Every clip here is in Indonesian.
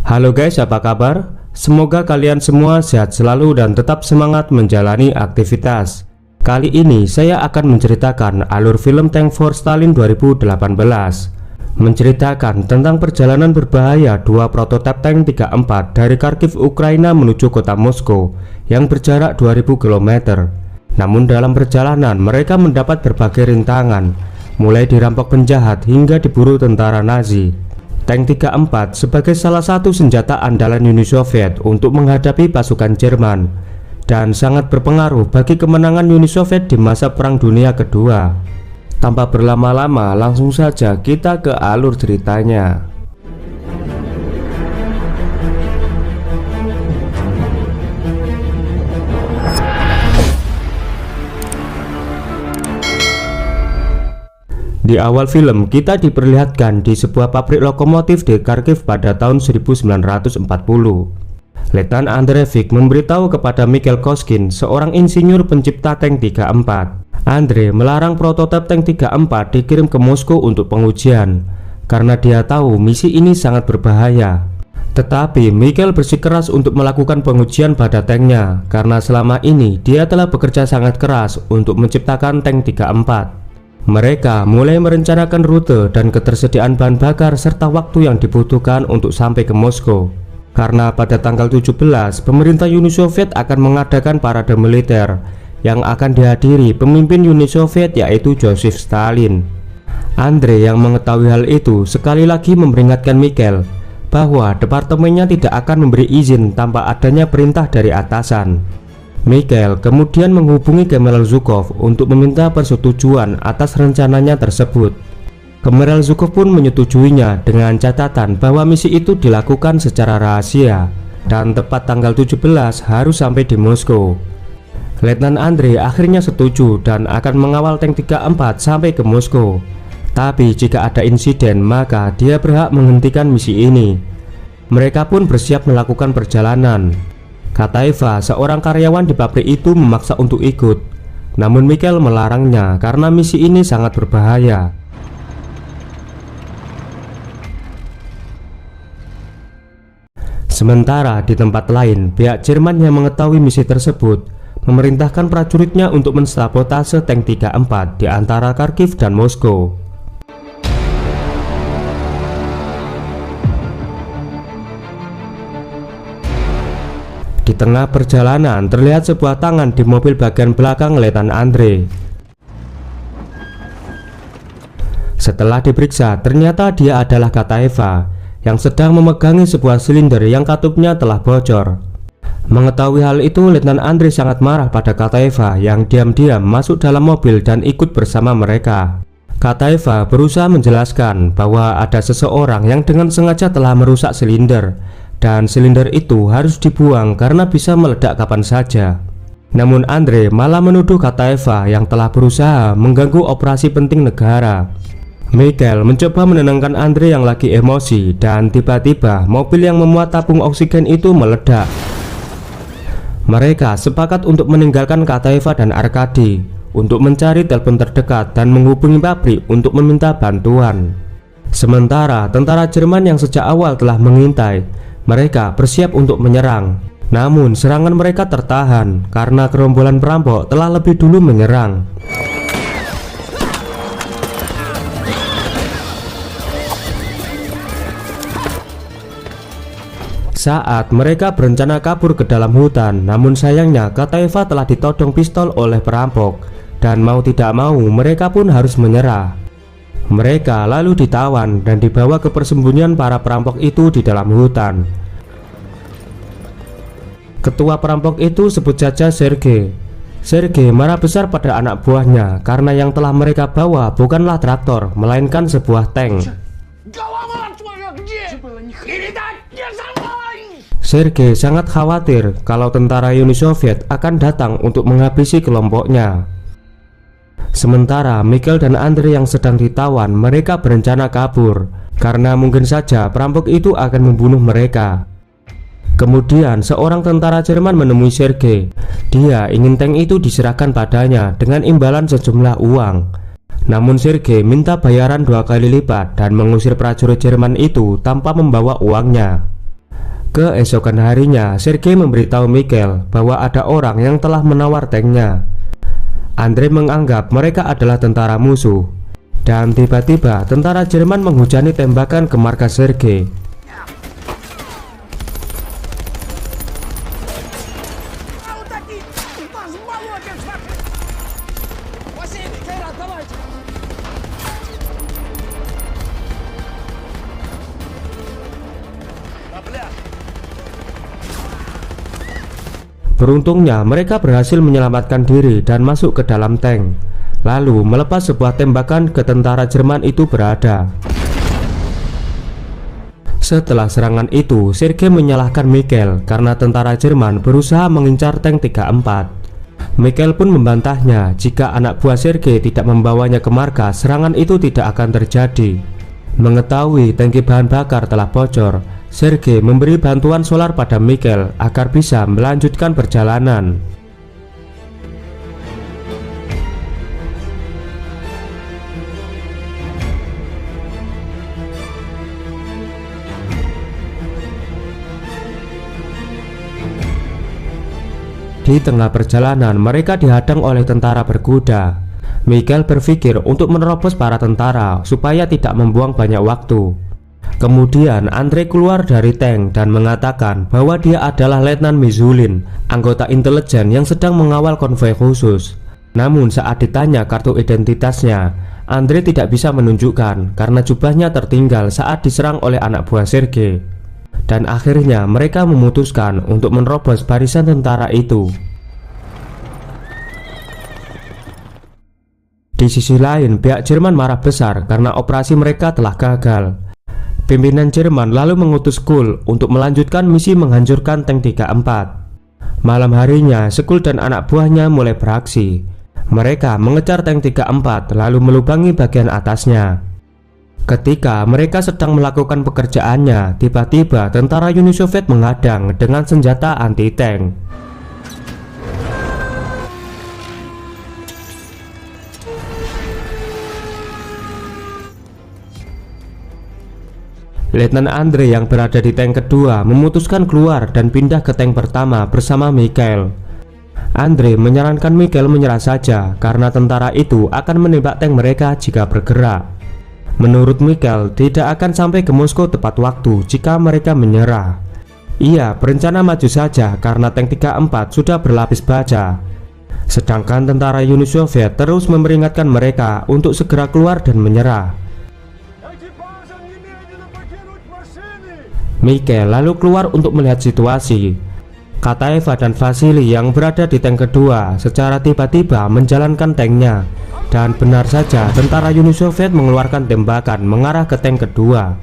Halo guys, apa kabar? Semoga kalian semua sehat selalu dan tetap semangat menjalani aktivitas. Kali ini saya akan menceritakan alur film Tank for Stalin 2018, menceritakan tentang perjalanan berbahaya dua prototipe tank 34 dari Kharkiv, Ukraina menuju kota Moskow yang berjarak 2000 km. Namun dalam perjalanan mereka mendapat berbagai rintangan, mulai dirampok penjahat hingga diburu tentara Nazi. Tank 34 sebagai salah satu senjata andalan Uni Soviet untuk menghadapi pasukan Jerman dan sangat berpengaruh bagi kemenangan Uni Soviet di masa Perang Dunia Kedua. Tanpa berlama-lama, langsung saja kita ke alur ceritanya. Di awal film kita diperlihatkan di sebuah pabrik lokomotif di Kharkiv pada tahun 1940. Letnan Andreevich memberitahu kepada Mikhail Koskin, seorang insinyur pencipta tank 34. Andre melarang prototipe tank 34 dikirim ke Moskow untuk pengujian karena dia tahu misi ini sangat berbahaya. Tetapi Mikhail bersikeras untuk melakukan pengujian pada tanknya karena selama ini dia telah bekerja sangat keras untuk menciptakan tank 34. Mereka mulai merencanakan rute dan ketersediaan bahan bakar serta waktu yang dibutuhkan untuk sampai ke Moskow. Karena pada tanggal 17 pemerintah Uni Soviet akan mengadakan parade militer yang akan dihadiri pemimpin Uni Soviet yaitu Joseph Stalin. Andre yang mengetahui hal itu sekali lagi memperingatkan Mikhail bahwa departemennya tidak akan memberi izin tanpa adanya perintah dari atasan. Mikhail kemudian menghubungi General Zhukov untuk meminta persetujuan atas rencananya tersebut. General Zhukov pun menyetujuinya dengan catatan bahwa misi itu dilakukan secara rahasia dan tepat tanggal 17 harus sampai di Moskow. Letnan Andre akhirnya setuju dan akan mengawal tank 34 sampai ke Moskow. Tapi jika ada insiden maka dia berhak menghentikan misi ini. Mereka pun bersiap melakukan perjalanan. Kata Eva, seorang karyawan di pabrik itu memaksa untuk ikut. Namun Mikhail melarangnya karena misi ini sangat berbahaya. Sementara di tempat lain, pihak Jerman yang mengetahui misi tersebut memerintahkan prajuritnya untuk mensabotase tank 34 di antara Kharkiv dan Moskow. Di tengah perjalanan terlihat sebuah tangan di mobil bagian belakang Letnan Andre. Setelah diperiksa, ternyata dia adalah Kataeva yang sedang memegangi sebuah silinder yang katupnya telah bocor. Mengetahui hal itu, Letnan Andre sangat marah pada Kataeva yang diam-diam masuk dalam mobil dan ikut bersama mereka. Kataeva berusaha menjelaskan bahwa ada seseorang yang dengan sengaja telah merusak silinder dan silinder itu harus dibuang karena bisa meledak kapan saja. Namun Andre malah menuduh Kataeva yang telah berusaha mengganggu operasi penting negara. Mikhail mencoba menenangkan Andre yang lagi emosi dan tiba-tiba mobil yang memuat tabung oksigen itu meledak. Mereka sepakat untuk meninggalkan Kataeva dan Arkady untuk mencari telepon terdekat dan menghubungi pabrik untuk meminta bantuan. Sementara tentara Jerman yang sejak awal telah mengintai, mereka bersiap untuk menyerang. Namun serangan mereka tertahan karena gerombolan perampok telah lebih dulu menyerang. Saat mereka berencana kabur ke dalam hutan, namun sayangnya Kataeva telah ditodong pistol oleh perampok dan mau tidak mau mereka pun harus menyerah. Mereka lalu ditawan dan dibawa ke persembunyian para perampok itu di dalam hutan. Ketua perampok itu sebut saja Sergei. Sergei marah besar pada anak buahnya karena yang telah mereka bawa bukanlah traktor, melainkan sebuah tank. Sergei sangat khawatir kalau tentara Uni Soviet akan datang untuk menghabisi kelompoknya. Sementara Mikhail dan Andre yang sedang ditawan, mereka berencana kabur karena mungkin saja perampok itu akan membunuh mereka. Kemudian seorang tentara Jerman menemui Sergei. Dia ingin tank itu diserahkan padanya dengan imbalan sejumlah uang. Namun Sergei minta bayaran 2 kali lipat dan mengusir prajurit Jerman itu tanpa membawa uangnya. Keesokan harinya, Sergei memberitahu Mikhail bahwa ada orang yang telah menawar tanknya. Andre menganggap mereka adalah tentara musuh, dan tiba-tiba tentara Jerman menghujani tembakan ke markas Sergei. Beruntungnya mereka berhasil menyelamatkan diri dan masuk ke dalam tank, lalu melepas sebuah tembakan ke tentara Jerman itu berada. Setelah serangan itu, Sergei menyalahkan Mikhail karena tentara Jerman berusaha mengincar tank 34. Mikhail pun membantahnya jika anak buah Sergei tidak membawanya ke markas, serangan itu tidak akan terjadi. Mengetahui tangki bahan bakar telah bocor, Sergei memberi bantuan solar pada Mikhail agar bisa melanjutkan perjalanan. Di tengah perjalanan, mereka dihadang oleh tentara berkuda. Mikhail berpikir untuk menerobos para tentara supaya tidak membuang banyak waktu. Kemudian Andre keluar dari tank dan mengatakan bahwa dia adalah Letnan Mizulin, anggota intelijen yang sedang mengawal konvoi khusus. Namun saat ditanya kartu identitasnya, Andre tidak bisa menunjukkan karena jubahnya tertinggal saat diserang oleh anak buah Sergei. Dan akhirnya mereka memutuskan untuk menerobos barisan tentara itu. Di sisi lain, pihak Jerman marah besar karena operasi mereka telah gagal. Pimpinan Jerman lalu mengutus Skul untuk melanjutkan misi menghancurkan tank 34. Malam harinya, Skul dan anak buahnya mulai beraksi. Mereka mengejar tank 34 lalu melubangi bagian atasnya. Ketika mereka sedang melakukan pekerjaannya, tiba-tiba tentara Uni Soviet menghadang dengan senjata anti-tank. Letnan Andre yang berada di tank kedua memutuskan keluar dan pindah ke tank pertama bersama Mikhail. Andre menyarankan Mikhail menyerah saja karena tentara itu akan menembak tank mereka jika bergerak. Menurut Mikhail, tidak akan sampai ke Moskow tepat waktu jika mereka menyerah. Ia berencana maju saja karena tank 34 sudah berlapis baja. Sedangkan tentara Uni Soviet terus memperingatkan mereka untuk segera keluar dan menyerah. Mikhail lalu keluar untuk melihat situasi. Kataeva dan Vasily yang berada di tank kedua secara tiba-tiba menjalankan tanknya. Dan benar saja tentara Uni Soviet mengeluarkan tembakan mengarah ke tank kedua.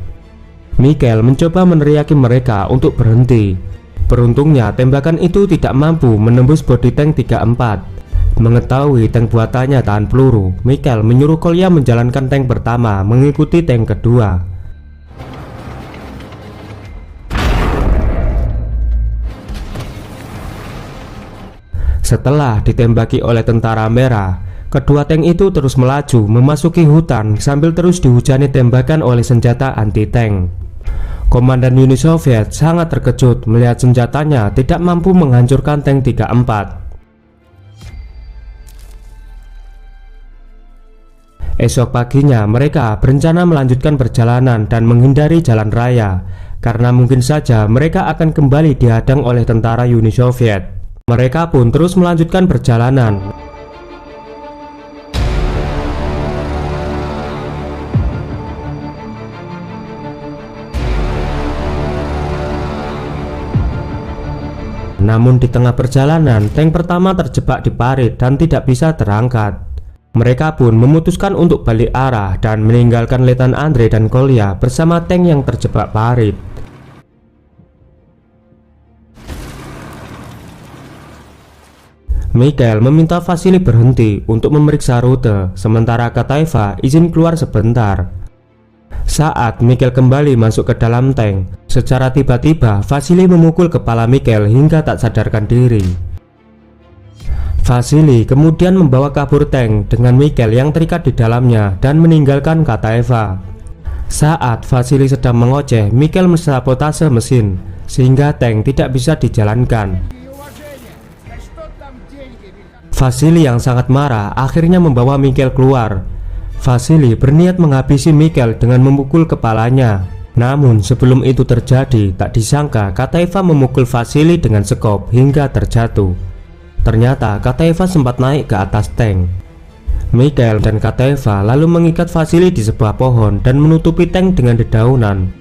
Mikhail mencoba meneriaki mereka untuk berhenti. Beruntungnya tembakan itu tidak mampu menembus bodi tank 34. Mengetahui tank buatannya tahan peluru, Mikhail menyuruh Kolya menjalankan tank pertama mengikuti tank kedua. Setelah ditembaki oleh tentara merah, kedua tank itu terus melaju memasuki hutan sambil terus dihujani tembakan oleh senjata anti-tank. Komandan Uni Soviet sangat terkejut melihat senjatanya tidak mampu menghancurkan tank 34. Esok paginya mereka berencana melanjutkan perjalanan dan menghindari jalan raya karena mungkin saja mereka akan kembali dihadang oleh tentara Uni Soviet. Mereka pun terus melanjutkan perjalanan. Namun di tengah perjalanan, tank pertama terjebak di parit dan tidak bisa terangkat. Mereka pun memutuskan untuk balik arah dan meninggalkan Letnan Andre dan Kolya bersama tank yang terjebak parit. Mikhail meminta Vasily berhenti untuk memeriksa rute, sementara Kataeva izin keluar sebentar. Saat Mikhail kembali masuk ke dalam tank, secara tiba-tiba Vasily memukul kepala Mikhail hingga tak sadarkan diri. Vasily kemudian membawa kabur tank dengan Mikhail yang terikat di dalamnya dan meninggalkan Kataeva. Saat Vasily sedang mengoceh, Mikhail mensabotase mesin sehingga tank tidak bisa dijalankan. Vasily yang sangat marah akhirnya membawa Mikhail keluar. Vasily berniat menghabisi Mikhail dengan memukul kepalanya. Namun sebelum itu terjadi, tak disangka Kataeva memukul Vasily dengan sekop hingga terjatuh. Ternyata Kataeva sempat naik ke atas tank. Mikhail dan Kataeva lalu mengikat Vasily di sebuah pohon dan menutupi tank dengan dedaunan.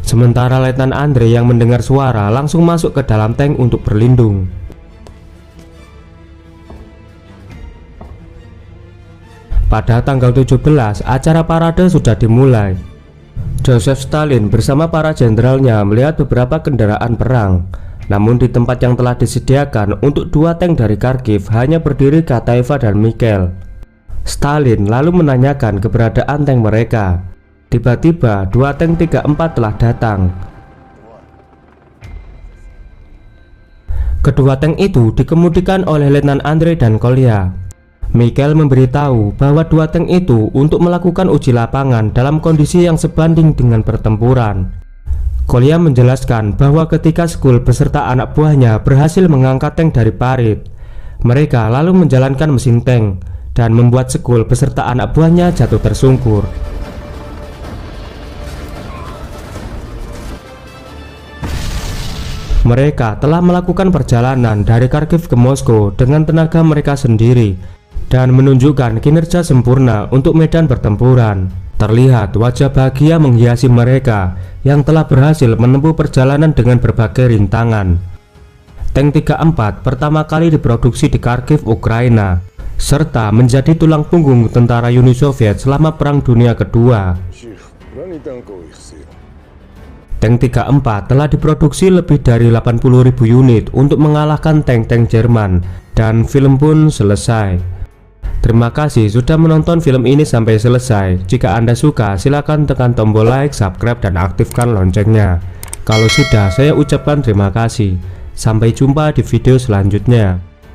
Sementara Letnan Andre yang mendengar suara langsung masuk ke dalam tank untuk berlindung. Pada tanggal 17, acara parade sudah dimulai. Joseph Stalin bersama para jenderalnya melihat beberapa kendaraan perang. Namun di tempat yang telah disediakan untuk 2 tank dari Kharkiv hanya berdiri Kataeva dan Mikhail. Stalin lalu menanyakan keberadaan tank mereka. Tiba-tiba 2 tank 34 telah datang. Kedua tank itu dikemudikan oleh Letnan Andre dan Kolya. Mikhail memberitahu bahwa 2 tank itu untuk melakukan uji lapangan dalam kondisi yang sebanding dengan pertempuran. Kolya menjelaskan bahwa ketika Skul beserta anak buahnya berhasil mengangkat tank dari parit, mereka lalu menjalankan mesin tank dan membuat Skul beserta anak buahnya jatuh tersungkur. Mereka telah melakukan perjalanan dari Kharkiv ke Moskow dengan tenaga mereka sendiri dan menunjukkan kinerja sempurna untuk medan pertempuran. Terlihat wajah bahagia menghiasi mereka yang telah berhasil menempuh perjalanan dengan berbagai rintangan. Tank 34 pertama kali diproduksi di Kharkiv, Ukraina, serta menjadi tulang punggung tentara Uni Soviet selama Perang Dunia Kedua. Tank 34 telah diproduksi lebih dari 80.000 unit untuk mengalahkan tank-tank Jerman, dan film pun selesai. Terima kasih sudah menonton film ini sampai selesai. Jika Anda suka, silakan tekan tombol like, subscribe, dan aktifkan loncengnya. Kalau sudah, saya ucapkan terima kasih. Sampai jumpa di video selanjutnya.